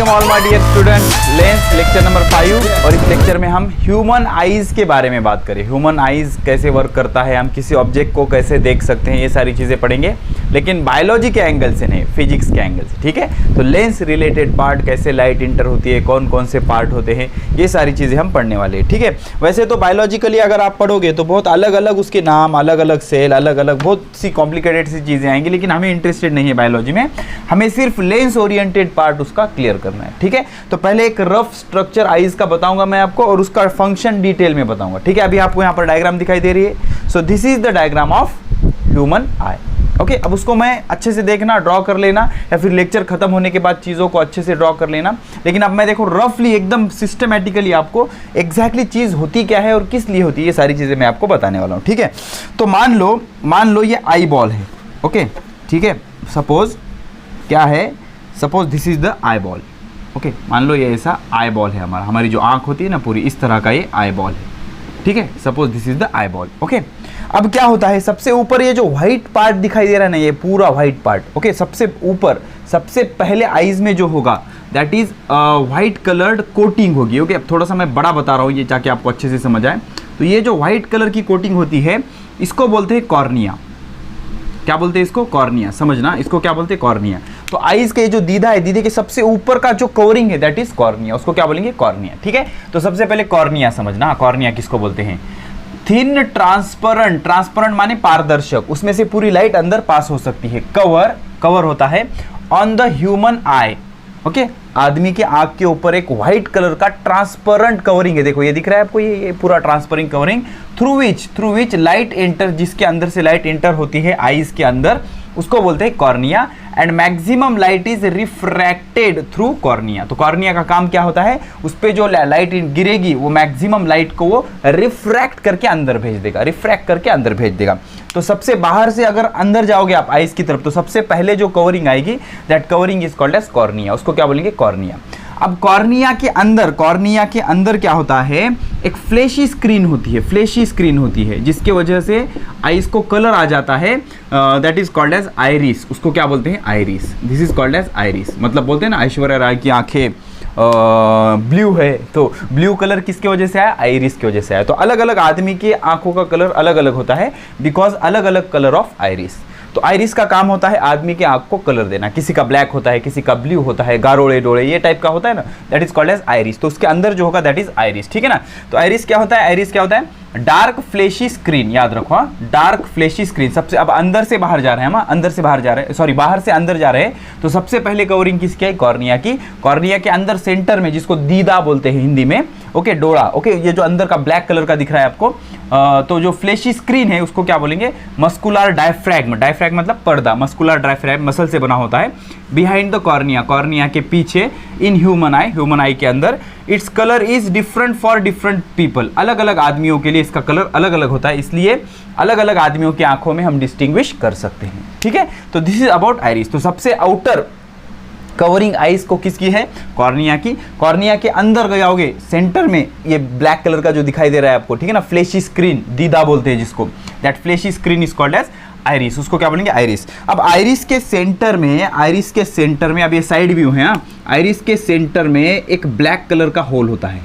Welcome all my dear student. Lens lecture number 5 और इस lecture में हम ह्यूमन आईज के बारे में बात करें। ह्यूमन आईज कैसे वर्क करता है, हम किसी ऑब्जेक्ट को कैसे देख सकते हैं, ये सारी चीज़ें पढ़ेंगे, लेकिन बायोलॉजी के एंगल से नहीं, फिजिक्स के एंगल से। ठीक है, तो लेंस रिलेटेड पार्ट, कैसे लाइट इंटर होती है, कौन कौन से पार्ट होते हैं, ये सारी चीज़ें हम पढ़ने वाले हैं। ठीक है, वैसे तो बायोलॉजिकली अगर आप पढ़ोगे तो बहुत अलग अलग उसके नाम, अलग अलग सेल, अलग अलग बहुत सी कॉम्प्लिकेटेड सी चीज़ें आएंगी, लेकिन हमें इंटरेस्टेड नहीं है बायोलॉजी में, हमें सिर्फ लेंस ओरिएंटेड पार्ट उसका क्लियर करना है। ठीक है, तो पहले एक रफ स्ट्रक्चर आईज का बताऊंगा मैं आपको और उसका फंक्शन डिटेल में बताऊंगा। ठीक है, अभी आपको यहाँ पर डायग्राम दिखाई दे रही है। So this is the diagram of human eye. Okay, अब उसको मैं अच्छे से देखना, ड्रॉ कर लेना, या फिर लेक्चर खत्म होने के बाद चीज़ों को अच्छे से ड्रॉ कर लेना। लेकिन अब मैं देखो रफली एकदम सिस्टमेटिकली आपको एग्जैक्टली चीज़ होती क्या है और किस लिए होती है, ये सारी चीज़ें मैं आपको बताने वाला हूँ। ठीक है, तो मान लो ये आई बॉल है। ओके, ठीक है, सपोज क्या है, suppose this is the eye ball. Okay, मान लो ये ऐसा आई बॉल है हमारी जो आंख होती है ना पूरी, इस तरह का ये आई बॉल है। ठीक है, suppose this is the eye ball. Okay, अब क्या होता है, सबसे ऊपर ये जो व्हाइट पार्ट दिखाई दे रहा है ना, ये पूरा व्हाइट पार्ट। ओके, सबसे ऊपर सबसे पहले आईज में जो होगा that is white coloured coating होगी। ओके, अब थोड़ा सा मैं बड़ा बता रहा हूँ ये ताकि आपको अच्छे से समझ आए। तो ये जो व्हाइट कलर की कोटिंग होती है इसको बोलते हैं कॉर्निया। क्या बोलते हैं इसको? कॉर्निया। समझना, इसको क्या बोलते हैं? कॉर्निया। तो आईज के जो दीदा है, दीदे के सबसे ऊपर का जो कवरिंग है दैट इज कॉर्निया, उसको क्या बोलेंगे? कॉर्निया। ठीक है, तो सबसे पहले कॉर्निया समझना। कॉर्निया किसको बोलते हैं? थिन ट्रांसपेरेंट, ट्रांसपेरेंट माने पारदर्शक, उसमें से पूरी लाइट अंदर पास हो सकती है। कवर होता है on the human eye. Okay, आदमी के आंख के ऊपर एक व्हाइट कलर का ट्रांसपेरेंट कवरिंग है। देखो ये दिख रहा है आपको, ये पूरा transparent covering through which light enter, जिसके अंदर से लाइट एंटर होती है आईज के अंदर, उसको बोलते हैं cornea. And maximum light is refracted through cornea. तो कॉर्निया का काम क्या होता है, उस पर जो लाइट गिरेगी वो मैक्सिमम लाइट को वो रिफ्रैक्ट करके अंदर भेज देगा, रिफ्रैक्ट करके अंदर भेज देगा। तो सबसे बाहर से अगर अंदर जाओगे आप आईज की तरफ, तो सबसे पहले जो कवरिंग आएगी that covering is called as cornea. उसको क्या बोलेंगे? कॉर्निया। अब कॉर्निया के अंदर क्या होता है, एक फ्लैशी स्क्रीन होती है, फ्लैशी स्क्रीन होती है, जिसके वजह से आईज को कलर आ जाता है, that is called as iris. उसको क्या बोलते हैं? Iris. This is called as iris. मतलब बोलते हैं ना ऐश्वर्या राय की आंखें ब्लू है, तो ब्लू कलर किसके वजह से आया? आइरिस की वजह से आया। तो अलग अलग आदमी की आंखों का कलर अलग अलग होता है बिकॉज अलग अलग कलर ऑफ आइरिस। तो आइरिस का काम होता है आदमी के आंख को कलर देना। किसी का ब्लैक होता है, किसी का ब्लू होता है, गारोड़े डोड़े ये टाइप का होता है ना, that is called as iris. तो उसके अंदर जो होगा दैट इज आइरिस। ठीक है ना, तो आइरिस क्या होता है? आइरिस क्या होता है? Dark flashy screen. याद रखो, डार्क फ्लैशी स्क्रीन। सबसे अब अंदर से बाहर जा रहे हैं हम, अंदर से बाहर जा रहे हैं, सॉरी बाहर से अंदर जा रहे हैं, तो सबसे पहले कवरिंग किसकी है? कॉर्निया की। कॉर्निया के अंदर सेंटर में, जिसको दीदा बोलते हैं हिंदी में, ओके, डोड़ा। ओके, ये जो अंदर का ब्लैक कलर का दिख रहा है आपको, तो जो फ्लैशी स्क्रीन है उसको क्या बोलेंगे? Muscular diaphragm. डायफ्रैगम मतलब पर्दा, मस्कुलर डायफ्रैगम मसल से बना होता है। बिहाइंड द कॉर्निया, कॉर्निया के पीछे, इन ह्यूमन आई के अंदर, its colour is different for different people. अलग अलग आदमियों के लिए इसका कलर अलग अलग होता है, इसलिए अलग अलग आदमियों की आंखों में हम डिस्टिंग्विश कर सकते हैं। ठीक है, तो दिस इज अबाउट आइरिस। तो सबसे आउटर कवरिंग आइज को किसकी है? कॉर्निया की। कॉर्निया के अंदर जाओगे, सेंटर में ये ब्लैक कलर का जो दिखाई दे रहा है आपको, ठीक है ना, फ्लैशी स्क्रीन, दीदा बोलते हैं जिसको, that flashy screen is called as iris. उसको क्या बोलेंगे? आइरिस। अब आइरिस के सेंटर में, अब ये साइड व्यू है, आइरिस के सेंटर में एक ब्लैक कलर का होल होता है।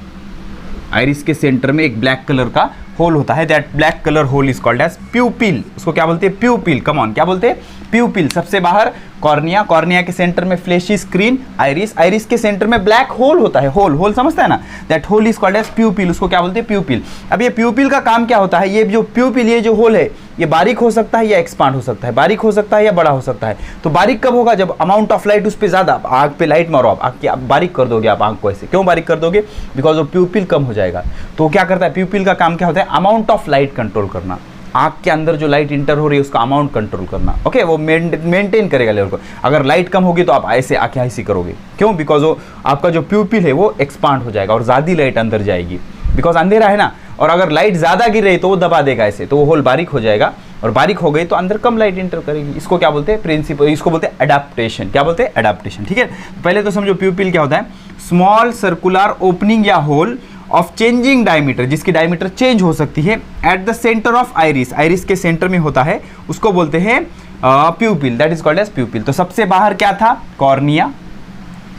आइरिस के सेंटर में एक ब्लैक कलर का होल होता है, that black colour hole is called as pupil. उसको क्या बोलते हैं? प्यूपिल। कम ऑन, क्या बोलते हैं? प्यूपिल। सबसे बाहर कॉर्निया, कॉर्निया के सेंटर में फ्लैशी स्क्रीन, आइरिस, आइरिस के सेंटर में ब्लैक होल होता है, होल समझता है ना, that hole is called as pupil. उसको क्या बोलते हैं? प्यूपिल। अब ये प्यूपिल का काम क्या होता है? ये जो प्यूपिल, ये जो होल है, ये बारीक हो सकता है या एक्सपांड हो सकता है, बारीक हो सकता है या बड़ा हो सकता है। तो बारीक कब होगा? जब अमाउंट ऑफ लाइट उस पर ज्यादा, आंख पे लाइट मारो आप बारीक कर दोगे, आप आंख को ऐसे क्यों बारीक कर दोगे? बिकॉज वो प्यूपिल कम हो जाएगा। तो क्या करता है प्यूपिल का काम? क्या होता है? अमाउंट ऑफ लाइट कंट्रोल करना, आंख के अंदर जो लाइट इंटर हो रही है उसका अमाउंट कंट्रोल करना। ओके, वो मेंटेन करेगा लेवल को। अगर लाइट कम होगी तो आप ऐसे आंखें ऐसी करोगे, क्यों? बिकॉज वो आपका जो प्यूपिल है वो एक्सपांड हो जाएगा और ज्यादा लाइट अंदर जाएगी, बिकॉज अंधेरा है ना। और अगर लाइट ज्यादा गिर रही तो वो दबा देगा ऐसे, तो वो होल बारीक हो जाएगा, और बारीक हो गई तो अंदर कम लाइट इंटर करेगी। इसको क्या बोलते हैं? प्रिंसिपल। इसको बोलते हैं एडाप्टेशन। क्या बोलते हैं? एडाप्टेशन। ठीक है, पहले तो समझो प्यूपिल क्या होता है? स्मॉल सर्कुलर ओपनिंग या होल ऑफ चेंजिंग डायमीटर, जिसकी डायमीटर चेंज हो सकती है, at the centre of iris, iris के सेंटर में होता है, उसको बोलते हैं pupil, that is called as pupil. तो सबसे बाहर क्या था? कॉर्निया,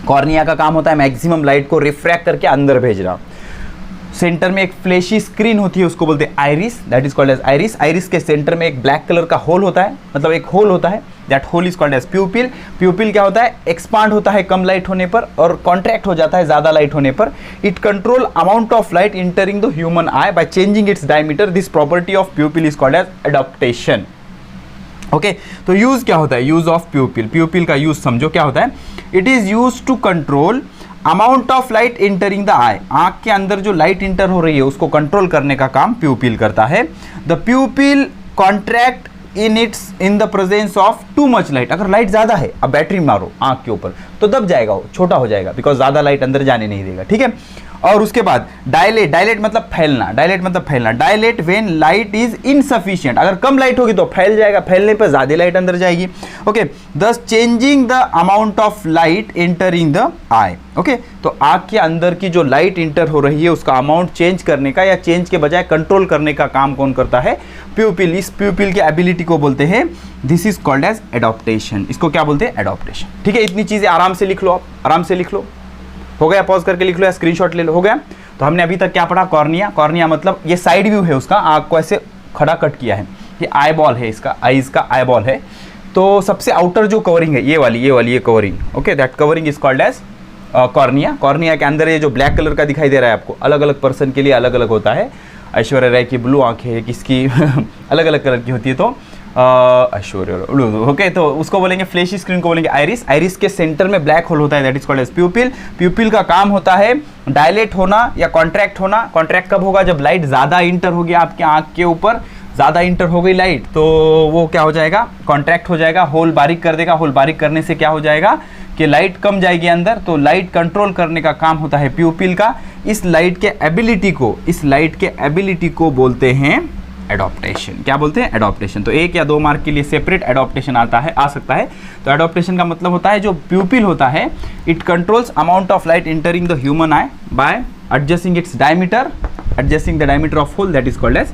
कॉर्निया का काम होता है मैक्सिमम लाइट को रिफ्रैक्ट करके अंदर भेजना। सेंटर में एक फ्लैशी स्क्रीन होती है, उसको बोलते हैं iris, that is called as iris. Iris के सेंटर में एक ब्लैक कलर का होल होता है, मतलब एक होल होता है, that hole is called as pupil. Pupil क्या होता है, एक्सपांड होता है कम लाइट होने पर और कॉन्ट्रैक्ट हो जाता है ज़्यादा लाइट होने पर। It control amount of light entering the human eye by changing its diameter. This property of pupil is called as adaptation. Okay, तो यूज क्या होता है, यूज ऑफ प्यूपिल। प्यूपिल का यूज समझो क्या होता है, it is use to control amount of light entering the eye. आंख के अंदर जो लाइट इंटर हो रही है उसको कंट्रोल करने का काम प्यूपिल करता है। The प्यूपिल contract in the presence of too much light. अगर लाइट ज्यादा है, अब बैटरी मारो आंख के ऊपर तो दब जाएगा, वो छोटा हो जाएगा, बिकॉज ज्यादा लाइट अंदर जाने नहीं देगा, ठीक है। और उसके बाद डायलेट, डायलेट मतलब फैलना, डायलेट मतलब फैलना। Dilate when light is insufficient, अगर कम लाइट होगी तो फैल जाएगा, फैलने पर ज्यादा लाइट अंदर जाएगी। Okay, thus changing the amount of light entering the eye. Okay, तो आंख के अंदर की जो लाइट इंटर हो रही है उसका अमाउंट चेंज करने का या चेंज के बजाय कंट्रोल करने का काम कौन करता है, प्यूपिल। इस प्यूपिल की एबिलिटी को बोलते हैं, this is called as adaptation. इसको क्या बोलते हैं, एडॉप्टेशन। ठीक है, इतनी चीजें आराम से लिख लो, आप आराम से लिख लो। हो गया, पॉज करके लिख लो या स्क्रीनशॉट ले लो। हो गया, तो हमने अभी तक क्या पढ़ा, कॉर्निया। कॉर्निया मतलब ये साइड व्यू है उसका, आंख को ऐसे खड़ा कट किया है, ये आई बॉल है, इसका आईज का आई बॉल है। तो सबसे आउटर जो कवरिंग है, ये covering, okay, that covering is called as cornea. Cornea के अंदर ये जो ब्लैक कलर का दिखाई दे रहा है आपको, अलग अलग पर्सन के लिए अलग अलग होता है। ऐश्वर्या राय की ब्लू आंख है, किसकी अलग अलग कलर की होती है, तो ऐश्वर्या, ओके, तो उसको बोलेंगे फ्लैशी स्क्रीन को बोलेंगे आइरिस। आइरिस के सेंटर में ब्लैक होल होता है, that is called as pupil. Pupil का काम होता है डायलेट होना या कॉन्ट्रैक्ट होना। कॉन्ट्रैक्ट कब होगा, जब लाइट ज़्यादा इंटर होगी आपके आंख के ऊपर, ज़्यादा इंटर हो गई लाइट तो वो क्या हो जाएगा, कॉन्ट्रैक्ट हो जाएगा, होल बारीक कर देगा। होल बारीक करने से क्या हो जाएगा कि लाइट कम जाएगी अंदर, तो लाइट कंट्रोल करने का काम होता है प्यूपिल का। इस लाइट के एबिलिटी को बोलते हैं एडॉप्टेशन। क्या बोलते हैं, एडॉप्टेशन। तो 1 या 2 मार्क के लिए सेपरेट एडॉप्टेशन आ सकता है। तो एडॉप्टेशन का मतलब होता है जो प्यूपिल होता है, it controls amount of light entering the human eye by adjusting its diameter, adjusting the diameter of hole, that is called as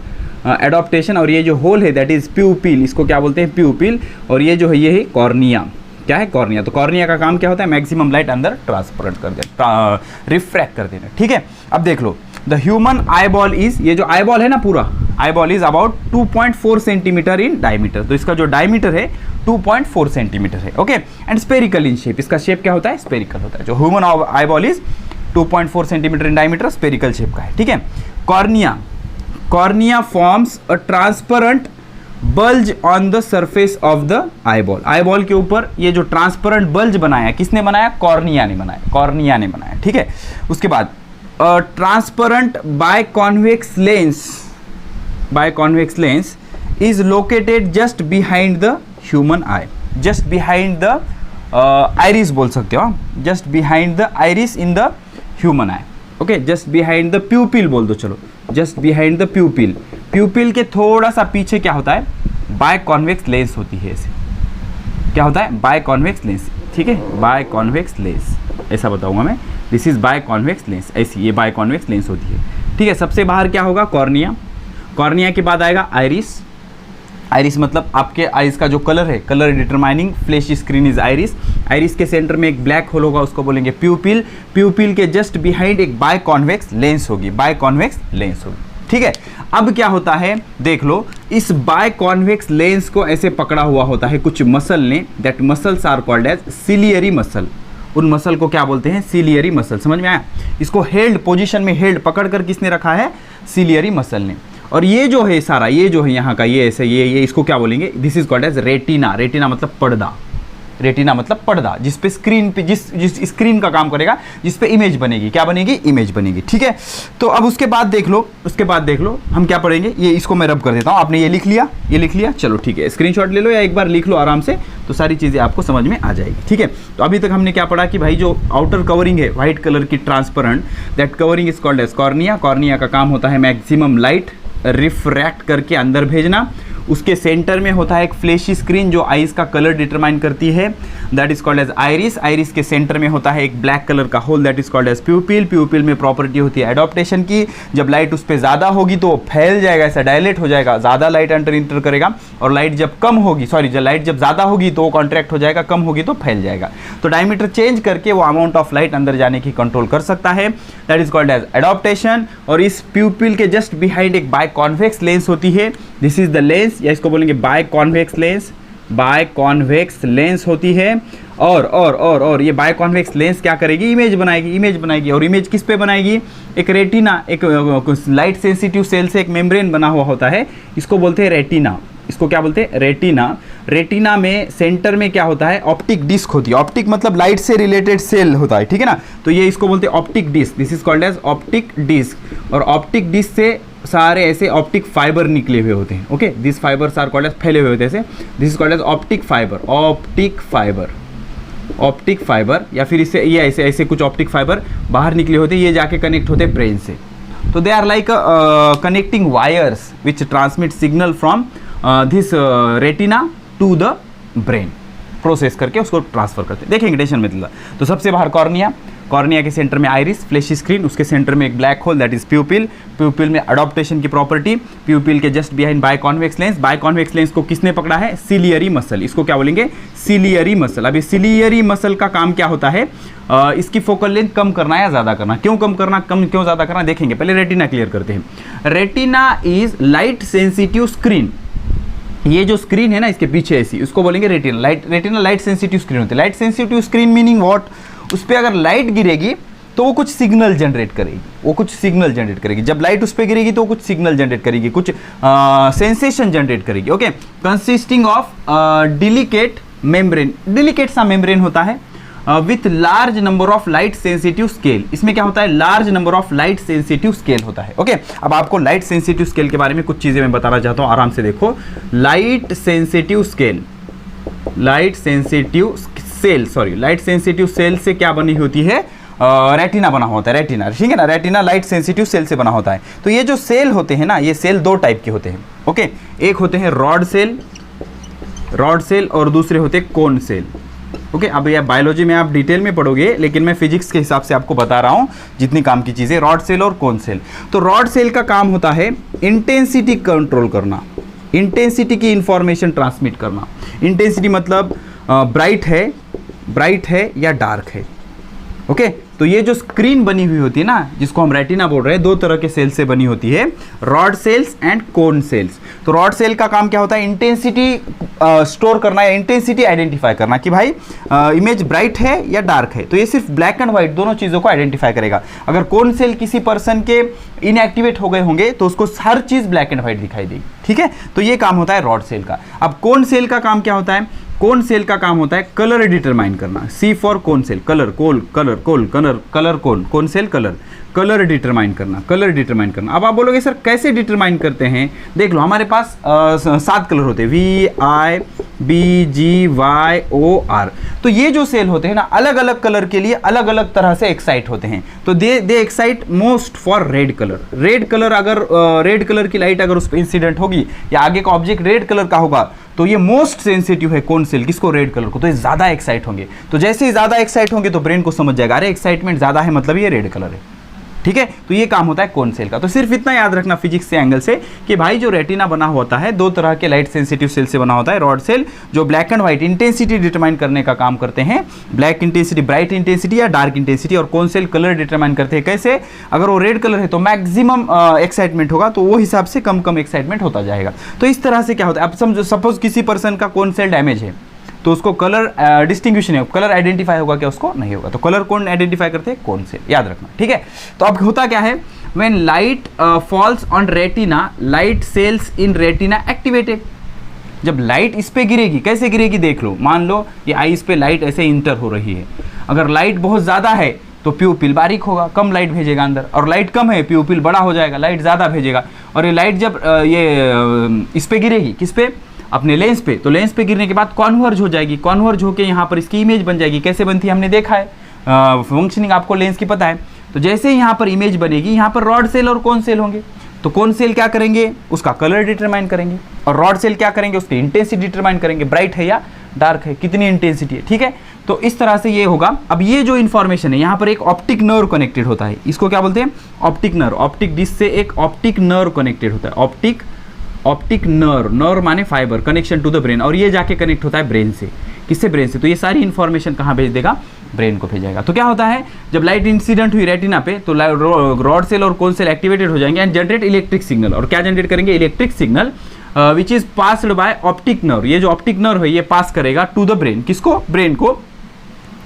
adaptation. और ये जो होल है दैट इज प्यूपिल, इसको क्या बोलते हैं, प्यूपिल। और ये जो है ये है कॉर्निया। क्या है, कॉर्निया। तो कॉर्निया का काम क्या होता है, मैक्सिमम लाइट अंदर ट्रांसपेरेंट कर देना, रिफ्रैक्ट कर देना। ठीक है, अब देख लो, the human eyeball is, ये जो आई बॉल है ना, पूरा eyeball is about 2.4 centimetre in diameter. तो इसका जो डायमीटर है 2.4 सेंटीमीटर है। Okay, and spherical in shape, इसका शेप क्या होता है, स्पेरिकल होता है। जो human eyeball is 2.4 centimetre in diameter, spherical shape का है। ठीक है, cornea forms a transparent bulge on the surface of the eyeball. Eyeball के ऊपर ये जो ट्रांसपेरेंट बल्ज बनाया, किसने बनाया, कॉर्निया ने बनाया, कॉर्निया ने बनाया। ठीक है, उसके बाद transparent biconvex lens is located just behind the human eye, just behind the iris बोल सकते हो, just behind the iris in the human eye. Okay, just behind the pupil बोल दो, चलो, just behind the pupil. Pupil के थोड़ा सा पीछे क्या होता है, बायकॉन्वेक्स लेंस होती है। ऐसे क्या होता है, बायकॉन्वेक्स लेंस। ठीक है, बायकॉन्वेक्स लेंस ऐसा बताऊंगा मैं, दिस इज बायकॉन्वेक्स लेंस, ऐसी ये बायकॉन्वेक्स लेंस होती है। ठीक है, सबसे बाहर क्या होगा, कॉर्निया। कॉर्निया के बाद आएगा आइरिस। आइरिस मतलब आपके आइज का जो कलर है, colour determining flash screen is iris. Iris के सेंटर में एक ब्लैक होल होगा, उसको बोलेंगे प्यूपिल। प्यूपिल के जस्ट बिहाइंड एक बायकॉन्वेक्स लेंस होगी, बायकॉन्वेक्स लेंस होगी। ठीक है, अब क्या होता है, देख लो, इस बायकॉन्वेक्स लेंस को ऐसे पकड़ा हुआ होता है कुछ मसल ने, that muscles are called as ciliary muscle. उन मसल को क्या बोलते हैं, सिलियरी मसल। समझ में आया, इसको हेल्ड पोजीशन में, हेल्ड पकड़ कर किसने रखा है, सिलियरी मसल ने। और ये जो है सारा, ये जो है यहाँ का, ये ऐसे, ये इसको क्या बोलेंगे, this is called as retina. Retina मतलब पर्दा, रेटिना मतलब पर्दा, जिस पे स्क्रीन पे, जिस स्क्रीन का काम करेगा, जिस पे इमेज बनेगी, क्या बनेगी, इमेज बनेगी। ठीक है, तो अब उसके बाद देख लो, हम क्या पढ़ेंगे, ये इसको मैं रब कर देता हूँ। आपने ये लिख लिया, चलो ठीक है, स्क्रीनशॉट ले लो या एक बार लिख लो आराम से, तो सारी चीज़ें आपको समझ में आ जाएगी। ठीक है, तो अभी तक हमने क्या पढ़ा कि भाई जो आउटर कवरिंग है व्हाइट कलर की transparent, that covering is called as cornea. Cornea का काम होता है मैक्सिमम लाइट रिफ्रैक्ट करके अंदर भेजना। उसके सेंटर में होता है एक फ्लैशी स्क्रीन जो आईज का कलर डिटरमाइन करती है, that is called as iris. Iris के सेंटर में होता है एक ब्लैक कलर का hole, that is called as pupil. Pupil में प्रॉपर्टी होती है एडॉप्टेशन की, जब लाइट उस पर ज़्यादा होगी तो फैल जाएगा, ऐसा डायलेट हो जाएगा, ज़्यादा लाइट इंटर करेगा, और लाइट जब कम होगी, लाइट जब ज़्यादा होगी तो वो कॉन्ट्रैक्ट हो जाएगा, कम होगी तो फैल जाएगा। तो डायमीटर चेंज करके वो अमाउंट ऑफ लाइट अंदर जाने की कंट्रोल कर सकता है, that is called as adaptation. और इस प्यूपिल के जस्ट बिहाइंड एक बाय कॉन्वेक्स लेंस होती है, दिस इज द लेंस, या इसको बोलेंगे biconvex lens, biconvex lens होती है। और ये बाय कॉन्वेक्स लेंस क्या करेगी, इमेज बनाएगी। और इमेज किस पे बनाएगी, एक रेटिना, एक लाइट सेंसिटिव सेल से एक मेम्ब्रेन बना हुआ होता है, इसको बोलते हैं रेटिना। इसको क्या बोलते हैं, रेटिना। रेटिना में सेंटर में क्या होता है, ऑप्टिक डिस्क होती है। ऑप्टिक मतलब लाइट से रिलेटेड सेल होता है, ठीक है ना। तो ये इसको बोलते हैं optic disc, this is called as optic disc. और ऑप्टिक डिस्क से सारे ऐसे ऑप्टिक फाइबर निकले हुए होते हैं, okay, this fibres are called as, फैले हुए होते हैं ऐसे, this is called as optic fibre. या फिर इससे ये ऐसे कुछ ऑप्टिक फाइबर बाहर निकले होते हैं, ये जाके कनेक्ट होते हैं ब्रेन से। तो they are like connecting wires which transmit signal from this retina to the brain, process करके उसको ट्रांसफर करते हैं। देखेंगे, टेंशन में दिला। तो सबसे बाहर कॉर्निया के सेंटर में आइरिस, फ्लैशी स्क्रीन, उसके सेंटर में एक black hole, that is pupil. Pupil में अडॉप्टेशन की प्रॉपर्टी, प्यूपिल के just behind biconvex lens. Biconvex lens को किसने पकड़ा है, सिलियरी मसल, इसको क्या बोलेंगे, सिलियरी मसल। अब ये सिलियरी मसल का काम क्या होता है, इसकी फोकल लेंथ कम करना या ज़्यादा करना। क्यों कम करना, क्यों ज़्यादा करना, देखेंगे। पहले रेटिना क्लियर करते हैं। Retina is light sensitive screen. ये जो स्क्रीन है ना, इसके पीछे ऐसी, उसको बोलेंगे retina. Retina light sensitive screen होती है। Light sensitive screen meaning what, उस पर अगर लाइट गिरेगी तो वो कुछ सिग्नल जनरेट करेगी, जब लाइट उस पर गिरेगी तो वो कुछ सिग्नल जनरेट करेगी, कुछ सेंसेशन जनरेट करेगी, okay. Consisting of delicate membrane, delicate सा मेम्ब्रेन होता है with large number of light sensitive scale. इसमें क्या होता है, large number of light sensitive scale होता है, ओके। अब आपको लाइट सेंसिटिव स्केल के बारे में कुछ चीजें मैं बताना चाहता हूं, आराम से देखो। लाइट सेंसिटिव सेल से क्या बनी होती है, रेटिना बना होता है, रेटिना, ठीक है ना। रेटिना लाइट सेंसिटिव सेल से बना होता है। तो ये जो सेल होते हैं ना, ये सेल दो टाइप के होते हैं, ओके। एक होते हैं रॉड सेल और दूसरे होते हैं कोन सेल, ओके। अब ये बायोलॉजी में आप डिटेल में पढ़ोगे, लेकिन मैं फिजिक्स के हिसाब से आपको बता रहा हूं जितनी काम की चीजें। रॉड सेल और कोन सेल। तो रॉड सेल का काम होता है इंटेंसिटी कंट्रोल करना, इंटेंसिटी की इंफॉर्मेशन ट्रांसमिट करना। इंटेंसिटी मतलब ब्राइट है या डार्क है, ओके। तो ये जो स्क्रीन बनी हुई होती है ना, जिसको हम रेटिना बोल रहे हैं, दो तरह के सेल से बनी होती है, rod sales and cone cells. तो रॉड सेल का काम क्या होता है, इंटेंसिटी स्टोर करना या इंटेंसिटी आइडेंटिफाई करना कि भाई इमेज ब्राइट है या डार्क है। तो ये सिर्फ ब्लैक एंड व्हाइट दोनों चीज़ों को आइडेंटिफाई करेगा। अगर कोन सेल किसी पर्सन के इनएक्टिवेट हो गए होंगे तो उसको हर चीज़ ब्लैक एंड व्हाइट दिखाई देगी, ठीक है। तो ये काम होता है रॉड सेल का। अब कोन सेल का काम क्या होता है, कोन सेल का काम होता है कलर डिटरमाइन करना। C for cone cell, colour cone cell colour determine करना। अब आप बोलोगे सर कैसे डिटरमाइन करते हैं, देख लो हमारे पास 7 कलर होते हैं, VIBGYOR। तो ये जो सेल होते हैं ना, अलग अलग कलर के लिए अलग अलग तरह से एक्साइट होते हैं। तो they excite most for red colour. अगर रेड कलर की लाइट अगर उस पर इंसिडेंट होगी या आगे का ऑब्जेक्ट रेड कलर का होगा तो ये मोस्ट सेंसिटिव है कौन सेल, किसको, रेड कलर को। तो ये ज़्यादा एक्साइट होंगे। तो जैसे ही ज़्यादा एक्साइट होंगे तो ब्रेन को समझ जाएगा अरे एक्साइटमेंट ज़्यादा है, मतलब ये रेड कलर है, ठीक है। तो ये काम होता है कोन सेल का। तो सिर्फ इतना याद रखना फिजिक्स से एंगल से कि भाई जो रेटिना बना होता है दो तरह के लाइट सेंसिटिव सेल से बना होता है। रॉड सेल जो black and white intensity determine करने का काम करते हैं, ब्लैक इंटेंसिटी, ब्राइट इंटेंसिटी या डार्क इंटेंसिटी। और कोन सेल कलर डिटरमाइन करते हैं। कैसे, अगर वो रेड कलर है तो मैक्सिमम एक्साइटमेंट होगा, तो वो हिसाब से कम कम एक्साइटमेंट होता जाएगा। तो इस तरह से क्या होता है, अब समझो सपोज किसी पर्सन का कोन सेल डैमेज है तो उसको कलर डिस्टिंग्विश नहीं होगा, कलर आइडेंटिफाई होगा क्या, उसको नहीं होगा। तो कलर कौन आइडेंटिफाई करते हैं, कौन से, याद रखना, ठीक है। तो अब होता क्या है, when light falls on retina, light cells in retina activated. जब लाइट इस पे गिरेगी, कैसे गिरेगी देख लो, मान लो ये आईज पे लाइट ऐसे इंटर हो रही है। अगर लाइट बहुत ज़्यादा है तो प्यूपिल बारीक होगा, कम लाइट भेजेगा अंदर, और लाइट कम है प्यूपिल बड़ा हो जाएगा, लाइट ज़्यादा भेजेगा। और ये लाइट जब इस पे गिरेगी, किस पे, अपने लेंस पे, तो लेंस पे गिरने के बाद कॉन्वर्ज हो जाएगी, कॉन्वर्ज होके यहाँ पर इसकी इमेज बन जाएगी। कैसे बनती है हमने देखा है, फंक्शनिंग आपको लेंस की पता है। तो जैसे यहाँ पर इमेज बनेगी, यहाँ पर रॉड सेल और कोन सेल होंगे। तो कोन सेल क्या करेंगे, उसका कलर डिटरमाइन करेंगे। और रॉड सेल क्या करेंगे, उसकी इंटेंसिटी डिटरमाइन करेंगे, ब्राइट है या डार्क है, कितनी इंटेंसिटी है, ठीक है। तो इस तरह से ये होगा। अब ये जो इन्फॉर्मेशन है, यहाँ पर एक ऑप्टिक नर्व कनेक्टेड होता है, इसको क्या बोलते हैं, ऑप्टिक नर्व। ऑप्टिक डिस्क से एक ऑप्टिक नर्व कनेक्टेड होता है, ऑप्टिक नर्व, नर्व माने fibre, connection to the brain, और ये जाके कनेक्ट होता है ब्रेन से। किससे, ब्रेन से। तो ये सारी इन्फॉर्मेशन कहाँ भेज देगा, ब्रेन को भेजेगा। तो क्या होता है, जब लाइट इंसिडेंट हुई रेटिना पे तो रॉड सेल और कोन सेल एक्टिवेटेड हो जाएंगे एंड जनरेट इलेक्ट्रिक सिग्नल। और क्या जनरेट करेंगे, electric signal which is passed by optic nerve. ये जो ऑप्टिक नर्व है ये पास करेगा टू द ब्रेन, किसको, ब्रेन को,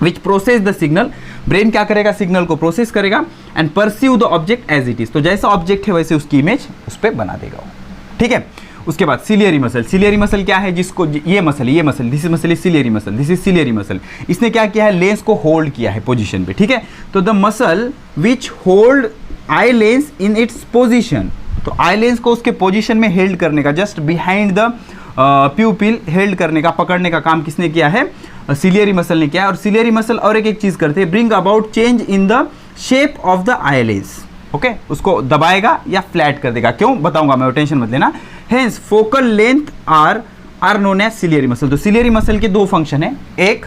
which process the signal. Brain क्या करेगा, सिग्नल को प्रोसेस करेगा and perceive the object as it is. तो जैसा ऑब्जेक्ट है वैसे उसकी इमेज उस पर बना देगा वो, ठीक है। उसके बाद सिलियरी मसल। सिलियरी मसल क्या है, जिसको ये muscle this muscle is ciliary muscle, this is ciliary muscle. इसने क्या किया है, लेंस को होल्ड किया है पोजीशन पे, ठीक है। तो the muscle which hold eye lens in its position, तो आई लेंस को उसके पोजीशन में हेल्ड करने का, जस्ट बिहाइंड द प्यूपिल हेल्ड करने का, पकड़ने का काम किसने किया है, सिलियरी मसल ने किया है। और सिलियरी मसल और एक चीज करते हैं, bring about change in the shape of the eye lens, okay. उसको दबाएगा या फ्लैट कर देगा, क्यों बताऊंगा मैं, टेंशन मत लेना। Hence focal length are known as ciliary muscle. तो सिलियरी मसल के दो फंक्शन है, एक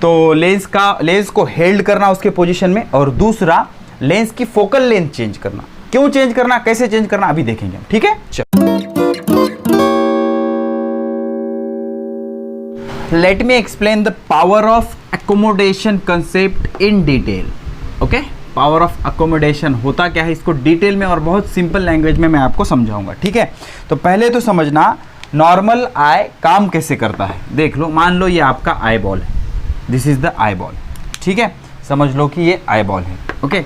तो लेंस को हेल्ड करना उसके पोजीशन में, और दूसरा लेंस की फोकल लेंथ चेंज करना। क्यों चेंज करना, कैसे चेंज करना, अभी देखेंगे, ठीक है। Let me explain the power of accommodation concept in detail, okay. Power of accommodation होता क्या है, इसको डिटेल में और बहुत सिंपल लैंग्वेज में मैं आपको समझाऊंगा, ठीक है। तो पहले तो समझना नॉर्मल आई काम कैसे करता है। देख लो, मान लो ये आपका आई बॉल है, this is the eye ball, ठीक है। समझ लो कि ये आई बॉल है, ओके।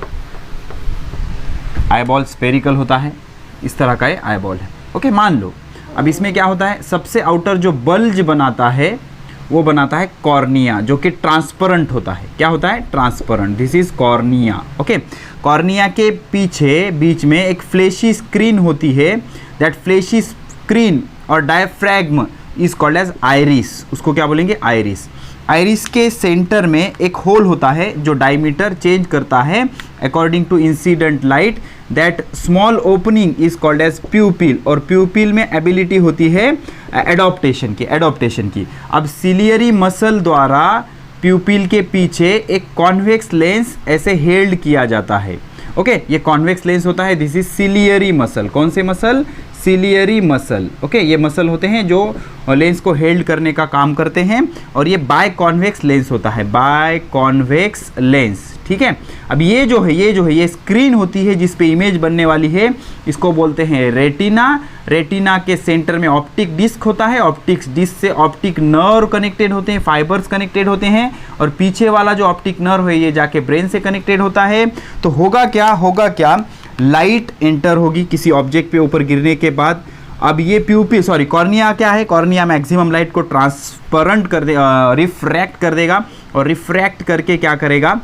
आई बॉल स्फेरिकल होता है, इस तरह का ये आई बॉल है, ओके, मान लो। अब इसमें क्या होता है, सबसे आउटर जो बल्ज बनाता है वो बनाता है कॉर्निया, जो कि ट्रांसपेरेंट होता है। क्या होता है, transparent, this is cornea, okay. Cornea के पीछे बीच में एक फ्लेशी स्क्रीन होती है, दैट फ्लेशी स्क्रीन और डायफ्रैग्म इज कॉल्ड एज आइरिस। उसको क्या बोलेंगे, आइरिस। आइरिस के सेंटर में एक होल होता है जो डायमीटर चेंज करता है according to incident light, that small opening is called as pupil. और प्यूपिल में एबिलिटी होती है एडॉप्टेशन की। अब सिलियरी मसल द्वारा प्यूपिल के पीछे एक कॉन्वेक्स लेंस ऐसे हेल्ड किया जाता है, ओके। ये कॉन्वेक्स लेंस होता है, दिस इज सिलियरी मसल। कौन से मसल, सिलियरी मसल, ओके। ये मसल होते हैं जो लेंस को हेल्ड करने का काम करते हैं, और ये बाय कॉन्वेक्स लेंस होता है, बाय कॉन्वेक्स लेंस, ठीक है। अब ये जो है ये स्क्रीन होती है जिस पे इमेज बनने वाली है, इसको बोलते हैं रेटिना। रेटिना के सेंटर में ऑप्टिक डिस्क होता है, ऑप्टिक डिस्क से ऑप्टिक नर्व कनेक्टेड होते हैं, फाइबर्स कनेक्टेड होते हैं, और पीछे वाला जो ऑप्टिक नर्व है ये जाके ब्रेन से कनेक्टेड होता है। तो होगा क्या, लाइट एंटर होगी किसी ऑब्जेक्ट पे ऊपर गिरने के बाद। अब ये कॉर्निया क्या है, कॉर्निया मैक्सिमम लाइट को ट्रांसपेरेंट कर दे, रिफ्रैक्ट कर देगा, और रिफ्रैक्ट करके क्या करेगा,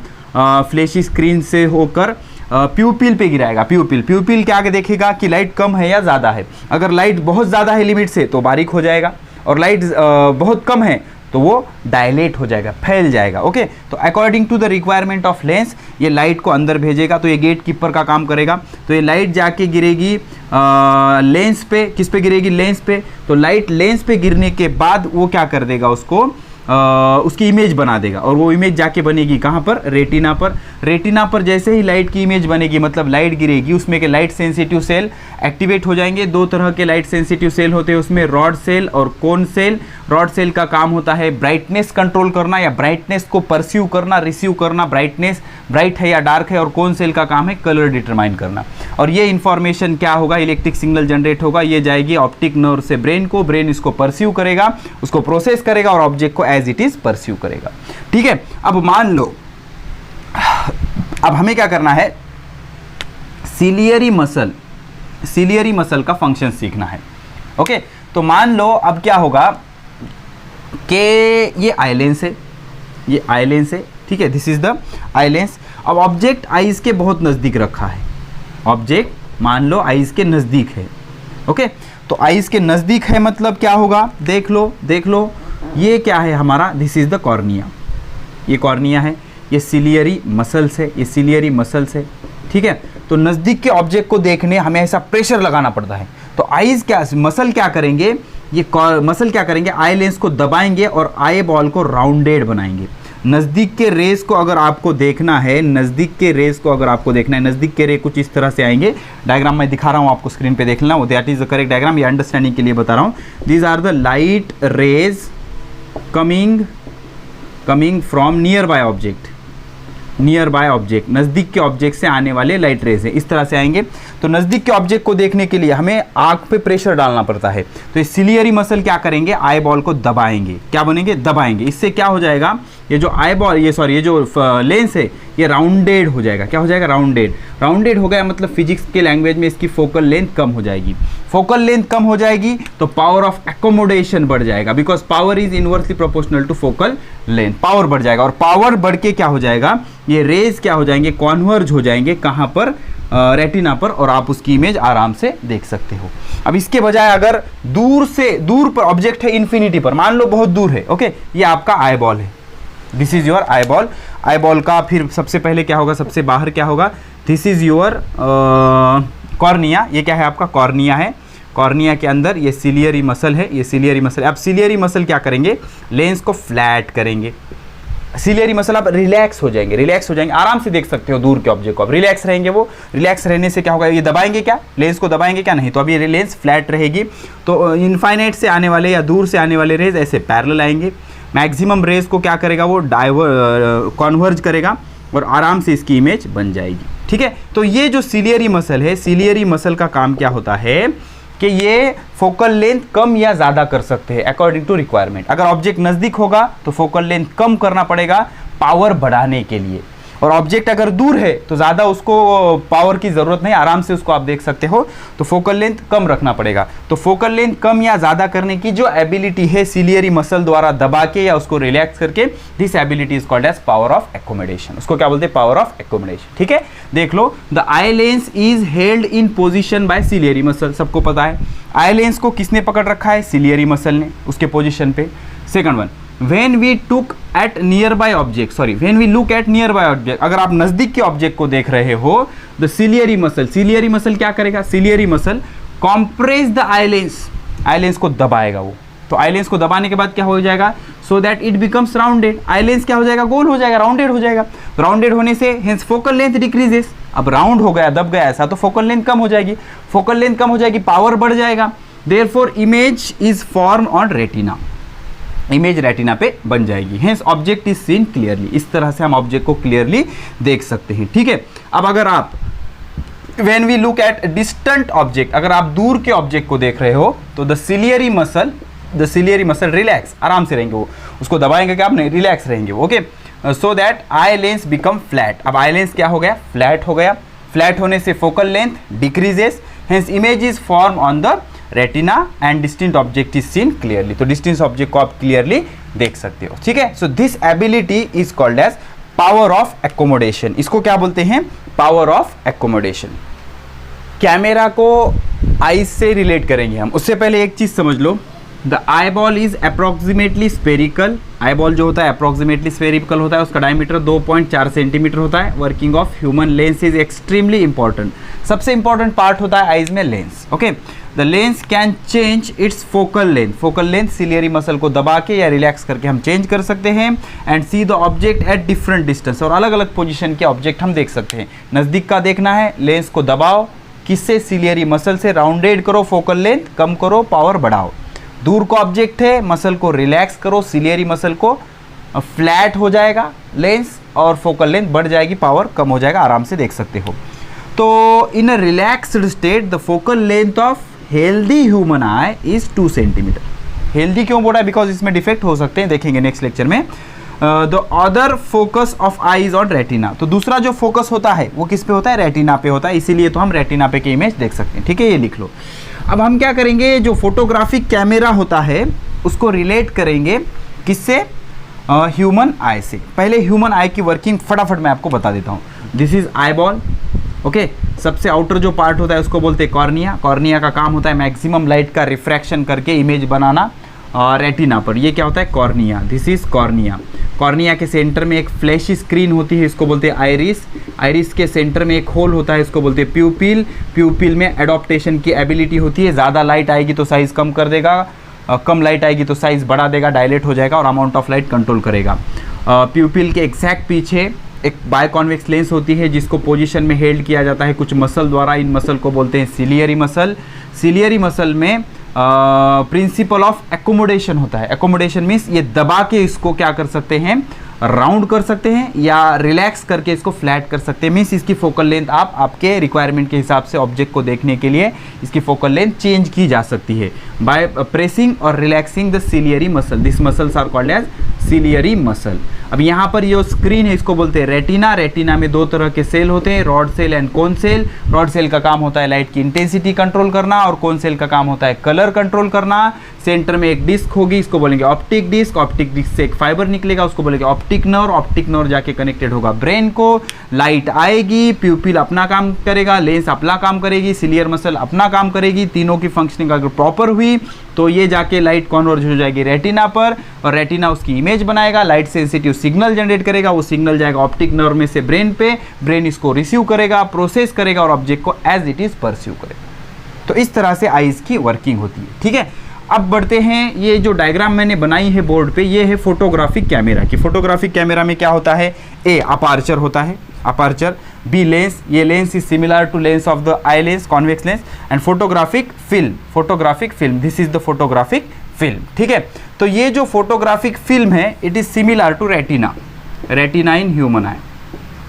फ्लैशी स्क्रीन से होकर प्यूपिल पे गिराएगा। प्यूपिल के आगे देखेगा कि लाइट कम है या ज़्यादा है। अगर लाइट बहुत ज़्यादा है लिमिट से तो बारीक हो जाएगा, और लाइट बहुत कम है तो वो डायलेट हो जाएगा, फैल जाएगा, ओके। तो according to the requirement of lens ये लाइट को अंदर भेजेगा। तो ये गेट कीपर का काम करेगा। तो ये लाइट जाके गिरेगी लेंस पे, किस पे गिरेगी, लेंस पे। तो लाइट लेंस पे गिरने के बाद वो क्या कर देगा, उसको उसकी इमेज बना देगा, और वो इमेज जाके बनेगी कहाँ पर, रेटिना पर। रेटिना पर जैसे ही लाइट की इमेज बनेगी, मतलब लाइट गिरेगी, उसमें के लाइट सेंसिटिव सेल एक्टिवेट हो जाएंगे। दो तरह के लाइट सेंसिटिव सेल होते हैं उसमें, रॉड सेल और कोन सेल। रॉड सेल का काम होता है ब्राइटनेस कंट्रोल करना या ब्राइटनेस को परस्यू करना, रिसीव करना, ब्राइटनेस ब्राइट है या डार्क है। और कोन सेल का काम है कलर डिटरमाइन करना। और ये इंफॉर्मेशन क्या होगा, इलेक्ट्रिक सिग्नल जनरेट होगा, ये जाएगी ऑप्टिक नर्व से ब्रेन को, ब्रेन इसको परस्यू करेगा, उसको प्रोसेस करेगा और ऑब्जेक्ट को एज इट इज परस्यू करेगा, ठीक है। अब मान लो, अब हमें क्या करना है, सिलियरी मसल का फंक्शन सीखना है, ओके। तो मान लो अब क्या होगा कि ये आई लेंस है, ठीक है, this is the eye lens. अब ऑब्जेक्ट आईज के बहुत नज़दीक रखा है, ऑब्जेक्ट मान लो आईज के नज़दीक है, ओके। तो आईज के नज़दीक है मतलब क्या होगा, देख लो ये क्या है हमारा, दिस इज द कॉर्निया। ये कॉर्निया है, ये सिलियरी मसल्स है, ठीक है। तो नज़दीक के ऑब्जेक्ट को देखने हमें ऐसा प्रेशर लगाना पड़ता है। तो आईज क्या, मसल क्या करेंगे, ये मसल क्या करेंगे, आई लेंस को दबाएंगे और आई बॉल को राउंडेड बनाएंगे। नज़दीक के रेस को अगर आपको देखना है, नज़दीक के रेस को अगर आपको देखना है, नज़दीक के रे कुछ इस तरह से आएंगे। डायग्राम मैं दिखा रहा हूँ आपको, स्क्रीन पे देख लेना, वो that is the correct diagram, ये अंडरस्टैंडिंग के लिए बता रहा हूँ। These are the light rays coming from nearby object, nearby object, नज़दीक के ऑब्जेक्ट से आने वाले लाइट रेज है, इस तरह से आएंगे। तो नज़दीक के ऑब्जेक्ट को देखने के लिए हमें आँख पे प्रेशर डालना पड़ता है। तो ये सिलियरी मसल क्या करेंगे, आई बॉल को दबाएंगे। क्या बनेंगे, दबाएंगे। इससे क्या हो जाएगा, ये जो आई बॉल, ये जो लेंस है ये राउंडेड हो जाएगा। क्या हो जाएगा, राउंडेड। राउंडेड हो गया मतलब फिजिक्स के लैंग्वेज में इसकी फोकल लेंथ कम हो जाएगी। फोकल लेंथ कम हो जाएगी तो पावर ऑफ एकोमोडेशन बढ़ जाएगा, because power is inversely proportional to focal length. Power बढ़ जाएगा और पावर बढ़ के क्या हो जाएगा, ये रेज क्या हो जाएंगे, कॉन्वर्ज हो जाएंगे कहाँ पर, रेटिना पर, और आप उसकी इमेज आराम से देख सकते हो। अब इसके बजाय अगर दूर पर ऑब्जेक्ट है इन्फिनिटी पर, मान लो बहुत दूर है, ओके, ये आपका आई बॉल है, this is your eye ball. Eye ball का फिर सबसे पहले क्या होगा, सबसे बाहर क्या होगा, दिस इज योर कॉर्निया। ये क्या है, आपका कॉर्निया है। कॉर्निया के अंदर ये सिलियरी मसल है, ये सिलियरी मसल। अब सिलियरी मसल क्या करेंगे, लेंस को फ्लैट करेंगे। सिलियरी मसल अब रिलैक्स हो जाएंगे, रिलैक्स हो जाएंगे, आराम से देख सकते हो दूर के ऑब्जेक्ट को। अब रिलैक्स रहेंगे, वो रिलैक्स रहने से क्या होगा, ये दबाएंगे क्या, लेंस को दबाएंगे क्या, नहीं। तो अब ये लेंस फ्लैट रहेगी, तो इनफाइनाइट से आने वाले या दूर से आने वाले रेज ऐसे पैरेलल आएंगे। मैक्सिमम रेज को क्या करेगा, वो कॉन्वर्ज करेगा और आराम से इसकी इमेज बन जाएगी। ठीक है, तो ये जो सिलियरी मसल है, सिलियरी मसल का काम क्या होता है कि ये फोकल लेंथ कम या ज़्यादा कर सकते हैं अकॉर्डिंग टू रिक्वायरमेंट। अगर ऑब्जेक्ट नज़दीक होगा तो फोकल लेंथ कम करना पड़ेगा पावर बढ़ाने के लिए, और ऑब्जेक्ट अगर दूर है तो ज़्यादा उसको पावर की ज़रूरत नहीं, आराम से उसको आप देख सकते हो, तो फोकल लेंथ कम रखना पड़ेगा। तो फोकल लेंथ कम या ज़्यादा करने की जो एबिलिटी है सिलियरी मसल द्वारा दबा के या उसको रिलैक्स करके, this ability is called as power of accommodation. उसको क्या बोलते हैं, पावर ऑफ एकोमोडेशन। ठीक है, देख लो, the eye lens is held in position by ciliary muscle. सबको पता है आई लेंस को किसने पकड़ रखा है, सिलियरी मसल ने, उसके पोजिशन पे। Second one, when we look at nearby object, when we look at nearby object, अगर आप नजदीक के ऑब्जेक्ट को देख रहे हो, the ciliary muscle क्या करेगा, ciliary muscle compress the eye lens को दबाएगा वो। तो आई लेंस को दबाने के बाद क्या हो जाएगा, so that it becomes rounded, eye lens क्या हो जाएगा, गोल हो जाएगा, राउंडेड हो जाएगा। राउंडेड होने से hence focal length decreases, अब राउंड हो गया, दब गया ऐसा, तो फोकल लेंथ कम हो जाएगी, फोकल लेंथ कम हो जाएगी, पावर बढ़ जाएगा। therefore image is formed on retina, image retina पे बन जाएगी। Hence object is seen clearly, इस तरह से हम ऑब्जेक्ट को क्लियरली देख सकते हैं। ठीक है, अब अगर आप when we look at distant object, अगर आप दूर के ऑब्जेक्ट को देख रहे हो तो द सिलियरी मसल रिलैक्स, आराम से रहेंगे वो, उसको दबाएंगे क्या, आप नहीं, रिलैक्स रहेंगे। Okay, so that eye lens become flat. अब आई लेंस क्या हो गया, फ्लैट हो गया। फ्लैट होने से focal length decreases, hence image is form on the retina and distinct object is seen clearly. तो डिस्टिंक्ट ऑब्जेक्ट को आप क्लियरली देख सकते हो। ठीक है, so this ability is called as power of accommodation. इसको क्या बोलते हैं, पावर ऑफ एकोमोडेशन। कैमरा को आईज से रिलेट करेंगे हम, उससे पहले एक चीज समझ लो, the eyeball is approximately spherical. Eyeball जो होता है अप्रोक्सीमेटली स्पेरिकल होता है, उसका डायमीटर 2.4 सेंटीमीटर होता है। Working of human lens is extremely important, सबसे इंपॉर्टेंट पार्ट होता है आईज में lens. Okay, the lens can change it's focal length, focal length ciliary muscle को दबा के या रिलैक्स करके हम चेंज कर सकते हैं। And see the object at different distance, और अलग अलग पोजीशन के ऑब्जेक्ट हम देख सकते हैं। नज़दीक का देखना है, लेंस को दबाओ, किससे, सिलियरी मसल से, राउंडेड करो, फोकल लेंथ कम करो, पावर बढ़ाओ। दूर का ऑब्जेक्ट है, मसल को रिलैक्स करो, सिलियरी मसल को फ्लैट हो जाएगा लेंस, और फोकल लेंथ बढ़ जाएगी, पावर कम हो जाएगा, आराम से देख सकते हो। तो in a relaxed state the focal length of healthy human eye is 2 centimetre. Healthy क्यों बोला है, बिकॉज इसमें डिफेक्ट हो सकते हैं, देखेंगे नेक्स्ट लेक्चर में। The other focus of I is on retina, तो दूसरा जो फोकस होता है वो किस पे होता है, रेटिना पे होता है, इसीलिए तो हम रेटिना पे की इमेज देख सकते हैं। ठीक है, ये लिख लो। अब हम क्या करेंगे, जो फोटोग्राफिक कैमरा होता है उसको रिलेट करेंगे किससे, ह्यूमन आई से। पहले ह्यूमन आई की वर्किंग फटाफट मैं आपको बता देता हूँ। This is eye ball. Okay, सबसे आउटर जो पार्ट होता है उसको बोलते हैं कॉर्निया। कॉर्निया का काम होता है मैक्सिमम लाइट का रिफ्रैक्शन करके इमेज बनाना रेटिना पर। ये क्या होता है, cornea. This is cornea. Cornea के सेंटर में एक फ्लैशी स्क्रीन होती है, इसको बोलते हैं आइरिस। आइरिस के सेंटर में एक होल होता है, इसको बोलते हैं प्यूपिल। प्यूपिल में एडॉप्टेशन की एबिलिटी होती है, ज़्यादा लाइट आएगी तो साइज़ कम कर देगा, कम लाइट आएगी तो साइज़ बढ़ा देगा, डायलेट हो जाएगा और अमाउंट ऑफ लाइट कंट्रोल करेगा। प्यूपिल के एग्जैक्ट पीछे एक बायकॉन्वेक्स लेंस होती है जिसको पोजीशन में हेल्ड किया जाता है कुछ मसल द्वारा। इन मसल को बोलते हैं सिलियरी मसल। सिलियरी मसल में प्रिंसिपल ऑफ एकोमोडेशन होता है। एकोमोडेशन मीन्स ये दबा के इसको क्या कर सकते हैं, राउंड कर सकते हैं या रिलैक्स करके इसको फ्लैट कर सकते हैं। मीन्स इसकी फोकल लेंथ आप आपके रिक्वायरमेंट के हिसाब से ऑब्जेक्ट को देखने के लिए इसकी फोकल लेंथ चेंज की जा सकती है बाय प्रेसिंग और relaxing the ciliary muscle. This muscles are called as ciliary muscle. अब यहाँ पर ये स्क्रीन है, इसको बोलते हैं रेटिना। रेटिना में दो तरह के सेल होते हैं, rod cell and cone cell. Rod cell का काम होता है लाइट की इंटेंसिटी कंट्रोल करना और कोन सेल का काम होता है कलर कंट्रोल करना। सेंटर में एक डिस्क होगी, इसको बोलेंगे ऑप्टिक डिस्क। ऑप्टिक डिस्क से एक फाइबर निकलेगा, उसको बोलेंगे ऑप्टिक नर्व। ऑप्टिक नर्व जाके कनेक्टेड होगा ब्रेन को। लाइट आएगी, प्यूपिल अपना काम करेगा, लेंस अपना काम करेगी, सिलियर मसल अपना काम करेगी। तीनों की फंक्शनिंग अगर प्रॉपर हुई तो ये जाके लाइट कन्वर्ज हो जाएगी रेटिना पर और रेटिना उसकी इमेज बनाएगा, लाइट सेंसिटिव सिग्नल जनरेट करेगा। वो सिग्नल जाएगा ऑप्टिक नर्व में से ब्रेन पे, ब्रेन इसको रिसीव करेगा, प्रोसेस करेगा और ऑब्जेक्ट को एज इट इज परस्यू करेगा। तो इस तरह से आईज की वर्किंग होती है। ठीक है, अब बढ़ते हैं। ये जो डायग्राम मैंने बनाई है बोर्ड पे, ये है फोटोग्राफिक कैमरा की। फोटोग्राफिक कैमरा में क्या होता है, ए अपार्चर होता है, अपार्चर। बी लेंस, ये lens is similar to lens of the eye lens, convex lens. And photographic film, photographic film, this is the photographic film. ठीक है, तो ये जो फोटोग्राफिक फिल्म है it is similar to retina, retina in human eye,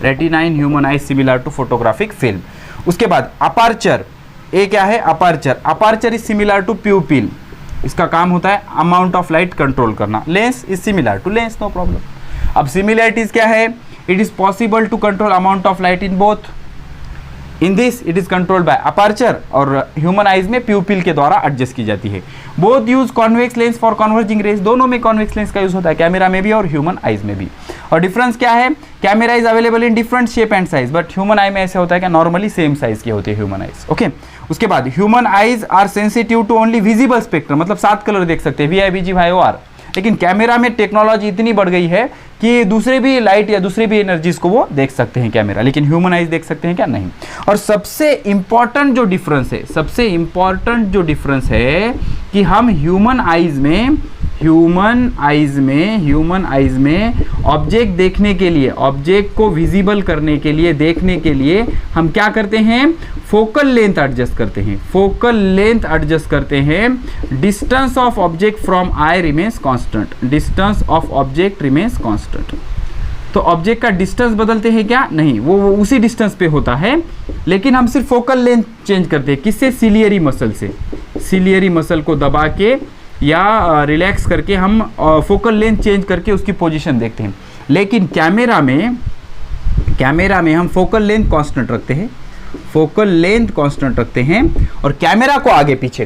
retina in human eye similar to photographic film. उसके बाद aperture, ए क्या है, aperture. Aperture is similar to pupil, इसका काम होता है अमाउंट ऑफ लाइट कंट्रोल करना। Lens is similar to lens, no problem. अब सिमिलरिटीज क्या है, it is possible to control amount of light in both. In this it is controlled by aperture और human eyes में pupil के द्वारा adjust की जाती है। Both use convex lens for converging rays, दोनों में कॉन्वेक्स लेंस का यूज होता है, कैमरा में भी और ह्यूमन आइज में भी। और डिफरेंस क्या है, camera is available in different shape and size, but human आई में ऐसा होता है कि नॉर्मली सेम साइज के होते हैं ह्यूमन आइज। ओके, उसके बाद human eyes are sensitive to only visible spectrum, मतलब 7 कलर देख सकते हैं, VIBG VIOR। लेकिन कैमरा में टेक्नोलॉजी इतनी बढ़ गई है कि दूसरे भी लाइट या दूसरे भी एनर्जीज को वो देख सकते हैं कैमरा, लेकिन ह्यूमन आइज देख सकते हैं क्या, नहीं। और सबसे इंपॉर्टेंट जो डिफरेंस है, सबसे इंपॉर्टेंट जो डिफरेंस है कि हम ह्यूमन आइज में ऑब्जेक्ट देखने के लिए, ऑब्जेक्ट को विजिबल करने के लिए, देखने के लिए हम क्या करते हैं, फोकल लेंथ एडजस्ट करते हैं, फोकल लेंथ एडजस्ट करते हैं। Distance of object from I remains constant, distance of object remains constant. तो ऑब्जेक्ट का डिस्टेंस बदलते हैं क्या, नहीं, वो उसी डिस्टेंस पे होता है, लेकिन हम सिर्फ फोकल लेंथ चेंज करते हैं। किससे, सिलियरी मसल से। सिलियरी मसल को दबा के या रिलैक्स करके हम फोकल लेंथ चेंज करके उसकी पोजीशन देखते हैं। लेकिन कैमरा में हम फोकल लेंथ कांस्टेंट रखते हैं, फोकल लेंथ कांस्टेंट रखते हैं और कैमरा को आगे पीछे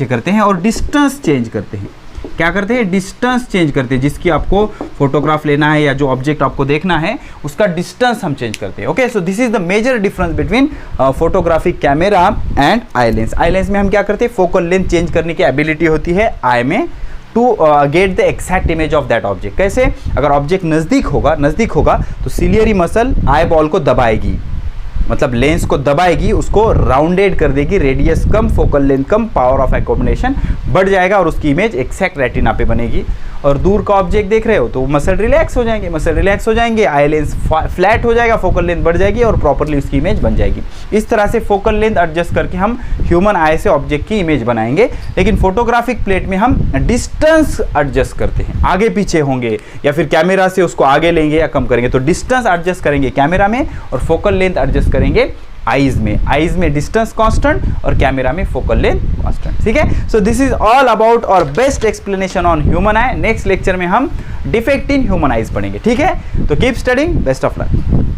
करते हैं, और डिस्टेंस चेंज करते हैं। क्या करते हैं, डिस्टेंस चेंज करते हैं। जिसकी आपको फोटोग्राफ लेना है या जो ऑब्जेक्ट आपको देखना है उसका डिस्टेंस हम चेंज करते हैं। Okay, so this is the major difference between photographic camera and eye lens. Eye lens में हम क्या करते हैं, फोकल लेंथ चेंज करने की एबिलिटी होती है आई में to get the exact image of that object. कैसे, अगर ऑब्जेक्ट नज़दीक होगा तो सिलियरी मसल आई बॉल को दबाएगी, मतलब लेंस को दबाएगी, उसको राउंडेड कर देगी, radius come, focal length come, power of accommodation बढ़ जाएगा और उसकी इमेज एक्जैक्ट रेटिना पे बनेगी। और दूर का ऑब्जेक्ट देख रहे हो तो मसल रिलैक्स हो जाएंगे, आई लेंस फ्लैट हो जाएगा, फोकल लेंथ बढ़ जाएगी और प्रॉपरली उसकी इमेज बन जाएगी। इस तरह से फोकल लेंथ एडजस्ट करके हम ह्यूमन आई से ऑब्जेक्ट की इमेज बनाएंगे। लेकिन फोटोग्राफिक प्लेट में हम डिस्टेंस एडजस्ट करते हैं, आगे पीछे होंगे या फिर कैमरा से उसको आगे लेंगे या कम करेंगे, तो डिस्टेंस एडजस्ट करेंगे कैमरा में और फोकल लेंथ एडजस्ट करेंगे आईज में डिस्टेंस कांस्टेंट और कैमरा में फोकल लेंथ कांस्टेंट। ठीक है, so this is all about और best explanation on human eye. Next lecture में हम डिफेक्ट इन ह्यूमन आईज पढ़ेंगे। ठीक है, तो keep studying, best of luck.